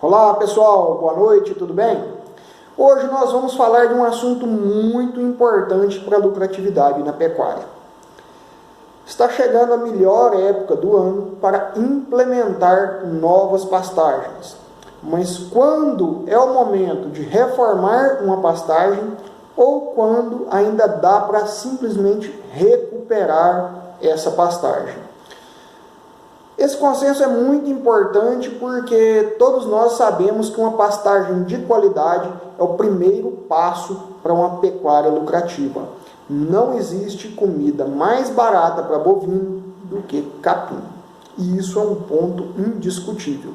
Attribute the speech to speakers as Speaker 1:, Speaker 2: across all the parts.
Speaker 1: Olá pessoal, boa noite, tudo bem? Hoje nós vamos falar de um assunto muito importante para a lucratividade na pecuária. Está chegando a melhor época do ano para implementar novas pastagens. Mas quando é o momento de reformar uma pastagem ou quando ainda dá para simplesmente recuperar essa pastagem? Esse consenso é muito importante porque todos nós sabemos que uma pastagem de qualidade é o primeiro passo para uma pecuária lucrativa. Não existe comida mais barata para bovino do que capim. E isso é um ponto indiscutível.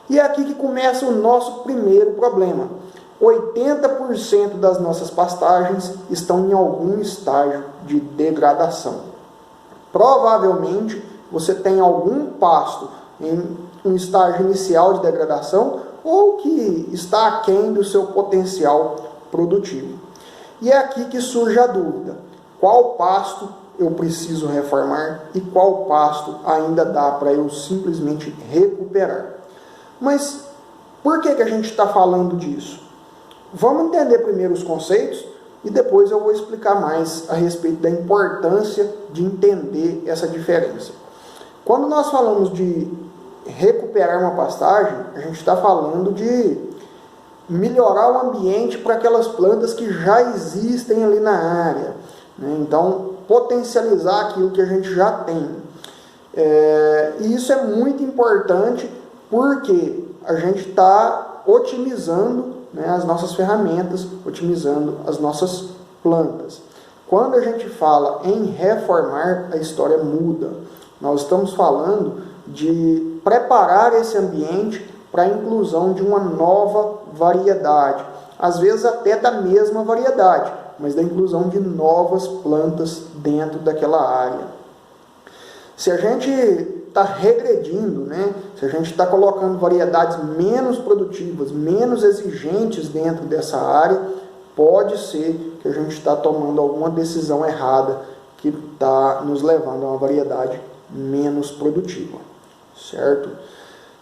Speaker 1: E é aqui que começa o nosso primeiro problema. 80% das nossas pastagens estão em algum estágio de degradação. Provavelmente você tem algum pasto em um estágio inicial de degradação ou que está aquém do seu potencial produtivo. E é aqui que surge a dúvida: qual pasto eu preciso reformar e qual pasto ainda dá para eu simplesmente recuperar? Mas por que a gente está falando disso? Vamos entender primeiro os conceitos e depois eu vou explicar mais a respeito da importância de entender essa diferença. Quando nós falamos de recuperar uma pastagem, a gente está falando de melhorar o ambiente para aquelas plantas que já existem ali na área, né? Então, potencializar aquilo que a gente já tem. E isso é muito importante porque a gente está otimizando, né, as nossas ferramentas, otimizando as nossas plantas. Quando a gente fala em reformar, a história muda. Nós estamos falando de preparar esse ambiente para a inclusão de uma nova variedade, às vezes até da mesma variedade, mas da inclusão de novas plantas dentro daquela área. Se a gente está regredindo, né? Se a gente está colocando variedades menos produtivas, menos exigentes dentro dessa área, pode ser que a gente está tomando alguma decisão errada que está nos levando a uma variedade menos produtiva, certo?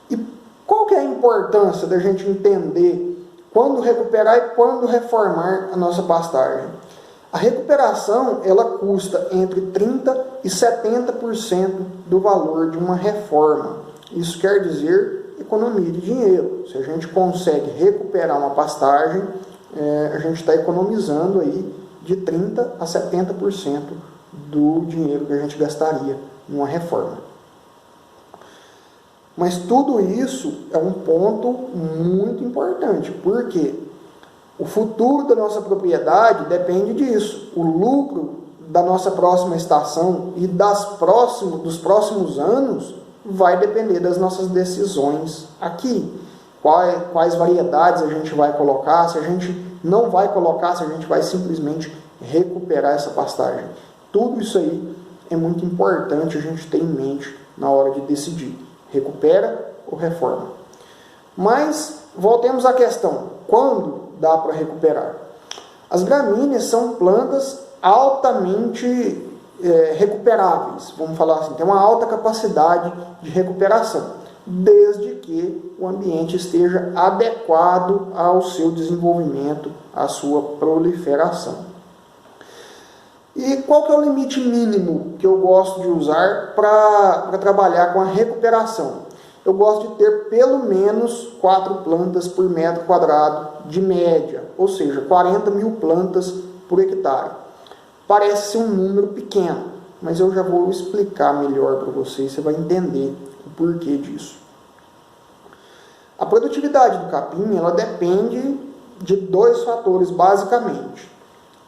Speaker 1: E qual que é a importância da gente entender quando recuperar e quando reformar a nossa pastagem? A recuperação, ela custa entre 30% e 70% do valor de uma reforma. Isso quer dizer economia de dinheiro. Se a gente consegue recuperar uma pastagem, a gente está economizando aí de 30% a 70% do dinheiro que a gente gastaria numa reforma. Mas tudo isso é um ponto muito importante, porque o futuro da nossa propriedade depende disso. O lucro da nossa próxima estação e dos próximos anos vai depender das nossas decisões aqui. Quais variedades a gente vai colocar, se a gente não vai colocar, se a gente vai simplesmente recuperar essa pastagem. Tudo isso aí é muito importante a gente ter em mente na hora de decidir. Recupera ou reforma? Mas voltemos à questão. Quando dá para recuperar? As gramíneas são plantas altamente recuperáveis. Vamos falar assim, tem uma alta capacidade de recuperação, desde que o ambiente esteja adequado ao seu desenvolvimento, à sua proliferação. E qual que é o limite mínimo que eu gosto de usar para trabalhar com a recuperação? Eu gosto de ter pelo menos 4 plantas por metro quadrado de média, ou seja, 40 mil plantas por hectare. Parece ser um número pequeno, mas eu já vou explicar melhor para vocês, você vai entender o porquê disso. A produtividade do capim, ela depende de 2 fatores basicamente: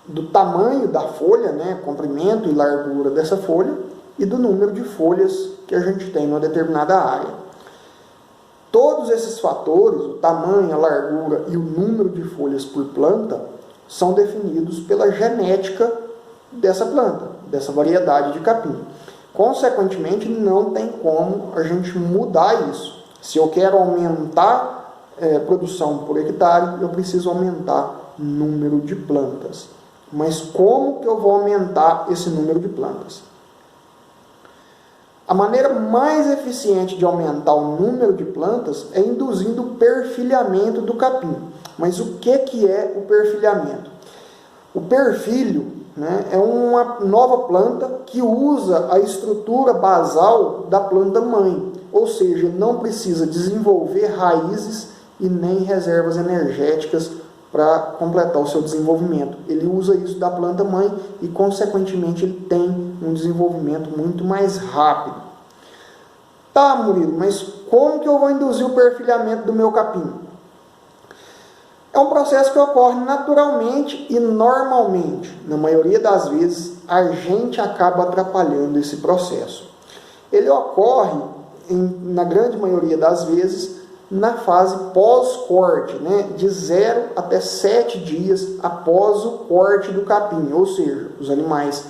Speaker 1: do tamanho da folha, né, comprimento e largura dessa folha, e do número de folhas que a gente tem em uma determinada área. Todos esses fatores, o tamanho, a largura e o número de folhas por planta, são definidos pela genética dessa planta, dessa variedade de capim. Consequentemente, não tem como a gente mudar isso. Se eu quero aumentar produção por hectare, eu preciso aumentar o número de plantas. Mas como que eu vou aumentar esse número de plantas? A maneira mais eficiente de aumentar o número de plantas é induzindo o perfilhamento do capim. Mas o que é o perfilhamento? O perfilho, né, é uma nova planta que usa a estrutura basal da planta mãe, ou seja, não precisa desenvolver raízes e nem reservas energéticas para completar o seu desenvolvimento. Ele usa isso da planta mãe e, consequentemente, ele tem um desenvolvimento muito mais rápido. Tá, Murilo, mas como que eu vou induzir o perfilhamento do meu capim? É um processo que ocorre naturalmente e normalmente. Na maioria das vezes, a gente acaba atrapalhando esse processo. Ele ocorre, na grande maioria das vezes, na fase pós-corte, né? De 0 até 7 dias após o corte do capim. Ou seja, os animais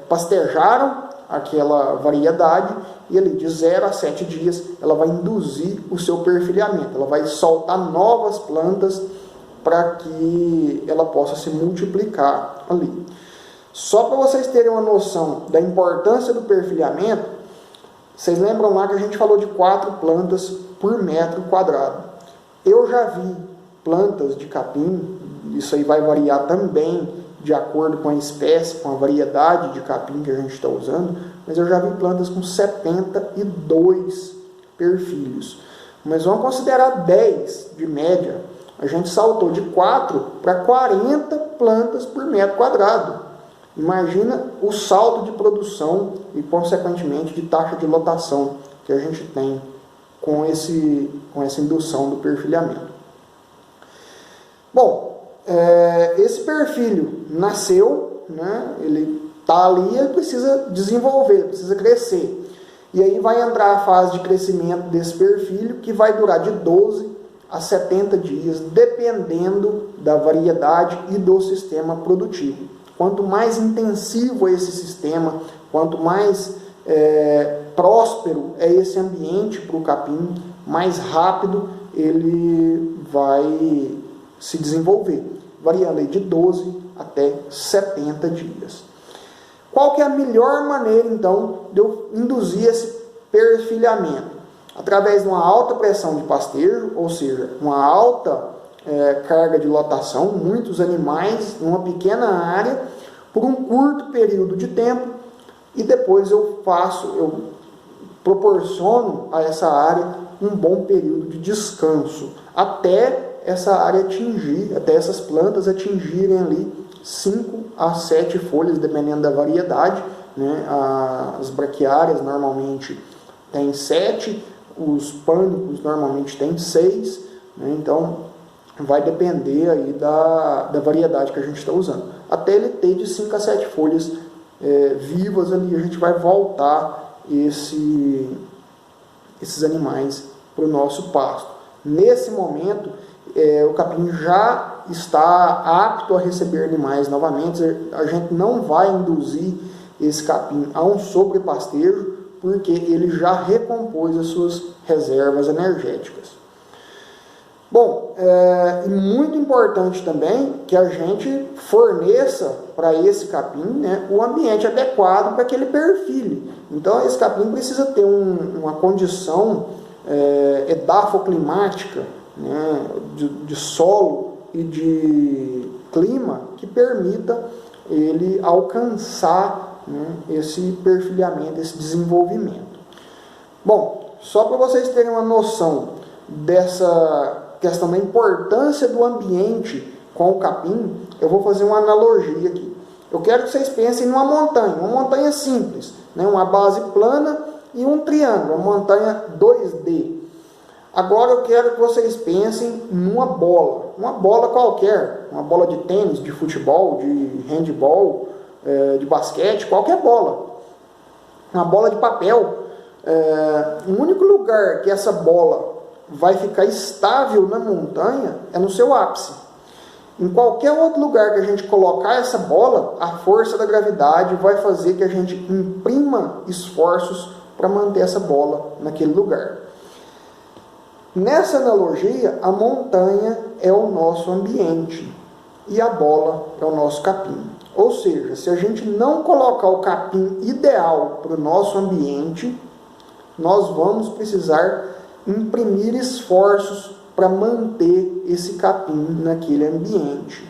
Speaker 1: pastejaram aquela variedade e ali de 0 a 7 dias ela vai induzir o seu perfilhamento. Ela vai soltar novas plantas para que ela possa se multiplicar ali. Só para vocês terem uma noção da importância do perfilhamento, vocês lembram lá que a gente falou de 4 plantas por metro quadrado. Eu já vi plantas de capim, isso aí vai variar também de acordo com a espécie, com a variedade de capim que a gente está usando, mas eu já vi plantas com 72 perfilhos. Mas vamos considerar 10 de média. A gente saltou de 4 para 40 plantas por metro quadrado. Imagina o salto de produção e, consequentemente, de taxa de lotação que a gente tem com essa indução do perfilhamento. Bom, esse perfilho nasceu, né, ele está ali, ele precisa desenvolver, precisa crescer. E aí vai entrar a fase de crescimento desse perfilho, que vai durar de 12 a 70 dias, dependendo da variedade e do sistema produtivo. Quanto mais intensivo é esse sistema, quanto mais próspero é esse ambiente para o capim, mais rápido ele vai se desenvolver, variando aí de 12 até 70 dias. Qual que é a melhor maneira, então, de eu induzir esse perfilhamento? Através de uma alta pressão de pastejo, ou seja, uma alta carga de lotação, muitos animais numa pequena área, por um curto período de tempo, e depois eu proporciono a essa área um bom período de descanso, até essa área até essas plantas atingirem ali 5 a 7 folhas, dependendo da variedade, né? As braquiárias normalmente têm 7, os pânicos normalmente têm 6, né? Então vai depender aí da variedade que a gente está usando. Até ele ter de 5 a 7 folhas vivas ali, a gente vai voltar esses animais para o nosso pasto. Nesse momento, o capim já está apto a receber animais novamente. A gente não vai induzir esse capim a um sobrepastejo, porque ele já recompôs as suas reservas energéticas. Bom, é muito importante também que a gente forneça para esse capim, né, o ambiente adequado para que ele perfile. Então, esse capim precisa ter uma condição edafoclimática, né, de solo e de clima que permita ele alcançar, né, esse perfilhamento, esse desenvolvimento. Bom, só para vocês terem uma noção dessa questão da importância do ambiente com o capim, eu vou fazer uma analogia aqui. Eu quero que vocês pensem numa uma montanha simples, né? Uma base plana e um triângulo, uma montanha 2D. Agora eu quero que vocês pensem numa bola qualquer, uma bola de tênis, de futebol, de handebol, de basquete, qualquer bola. Uma bola de papel. O único lugar que essa bola vai ficar estável na montanha é no seu ápice. Em qualquer outro lugar que a gente colocar essa bola, a força da gravidade vai fazer que a gente imprima esforços para manter essa bola naquele lugar. Nessa analogia, a montanha é o nosso ambiente e a bola é o nosso capim. Ou seja, se a gente não colocar o capim ideal para o nosso ambiente, nós vamos precisar imprimir esforços para manter esse capim naquele ambiente,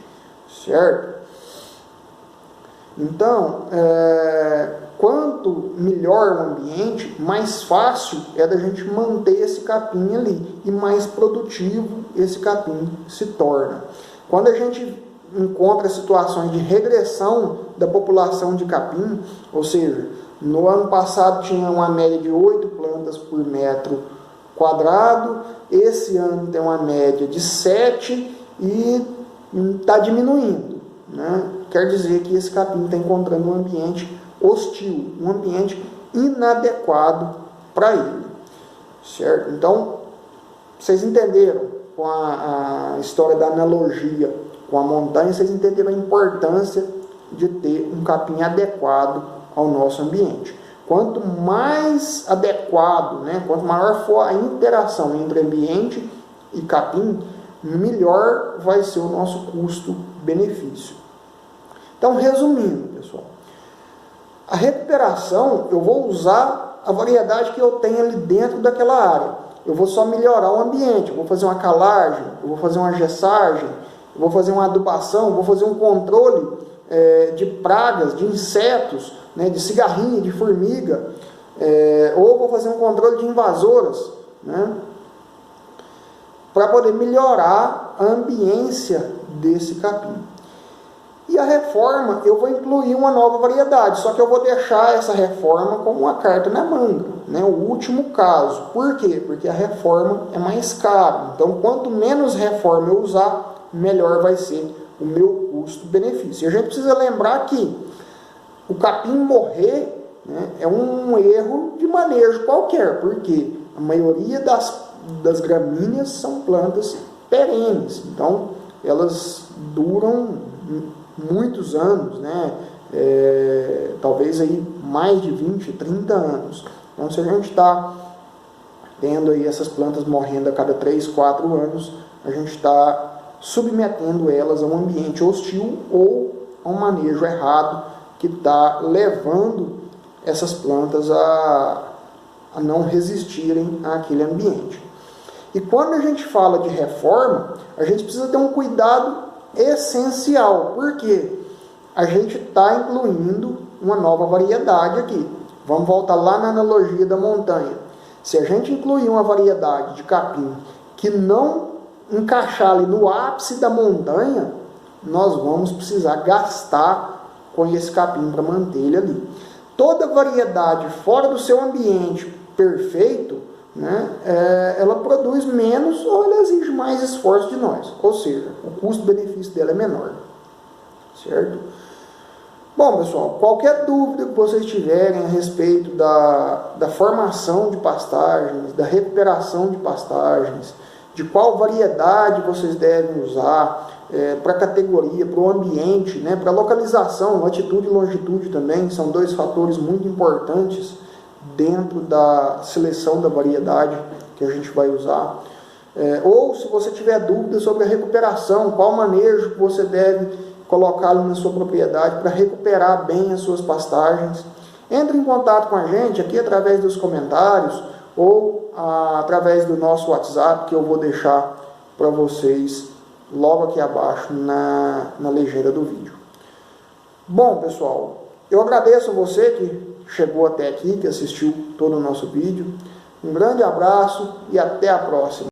Speaker 1: certo? Então, quanto melhor o ambiente, mais fácil é da gente manter esse capim ali e mais produtivo esse capim se torna. Quando a gente encontra situações de regressão da população de capim, ou seja, no ano passado tinha uma média de 8 plantas por metro quadrado, esse ano tem uma média de 7 e está diminuindo, né? Quer dizer que esse capim está encontrando um ambiente hostil, um ambiente inadequado para ele, certo? Então, vocês entenderam com a história da analogia com a montanha, vocês entenderam a importância de ter um capim adequado ao nosso ambiente. Quanto mais adequado, né, quanto maior for a interação entre ambiente e capim, melhor vai ser o nosso custo-benefício. Então, resumindo, pessoal, a recuperação, eu vou usar a variedade que eu tenho ali dentro daquela área. Eu vou só melhorar o ambiente, eu vou fazer uma calagem, eu vou fazer uma gessagem, eu vou fazer uma adubação, eu vou fazer um controle de pragas, de insetos, né, de cigarrinha, de formiga, ou vou fazer um controle de invasoras, né, para poder melhorar a ambiência desse capim. E a reforma, eu vou incluir uma nova variedade, só que eu vou deixar essa reforma como uma carta na manga, né? O último caso. Por quê? Porque a reforma é mais cara. Então, quanto menos reforma eu usar, melhor vai ser o meu custo-benefício. E a gente precisa lembrar que o capim morrer, né, é um erro de manejo qualquer, porque a maioria das gramíneas são plantas perenes. Então, elas duram muitos anos, né? Talvez aí mais de 20, 30 anos. Então, se a gente está tendo aí essas plantas morrendo a cada 3, 4 anos, a gente está submetendo elas a um ambiente hostil ou a um manejo errado que está levando essas plantas a não resistirem àquele ambiente. E quando a gente fala de reforma, a gente precisa ter um cuidado essencial, porque a gente está incluindo uma nova variedade aqui. Vamos voltar lá na analogia da montanha. Se a gente incluir uma variedade de capim que não encaixar ali no ápice da montanha, nós vamos precisar gastar com esse capim para manter ele ali. Toda variedade fora do seu ambiente perfeito, né, ela produz menos ou ela exige mais esforço de nós, ou seja, o custo-benefício dela é menor, certo? Bom, pessoal, qualquer dúvida que vocês tiverem a respeito da formação de pastagens, da recuperação de pastagens, de qual variedade vocês devem usar para a categoria, para o ambiente, né, para a localização, latitude e longitude também, são dois fatores muito importantes dentro da seleção da variedade que a gente vai usar. Ou se você tiver dúvidas sobre a recuperação, qual manejo que você deve colocar na sua propriedade para recuperar bem as suas pastagens, entre em contato com a gente aqui através dos comentários ou através do nosso WhatsApp, que eu vou deixar para vocês logo aqui abaixo na legenda do vídeo. Bom, pessoal, eu agradeço a você que chegou até aqui, que assistiu todo o nosso vídeo. Um grande abraço e até a próxima.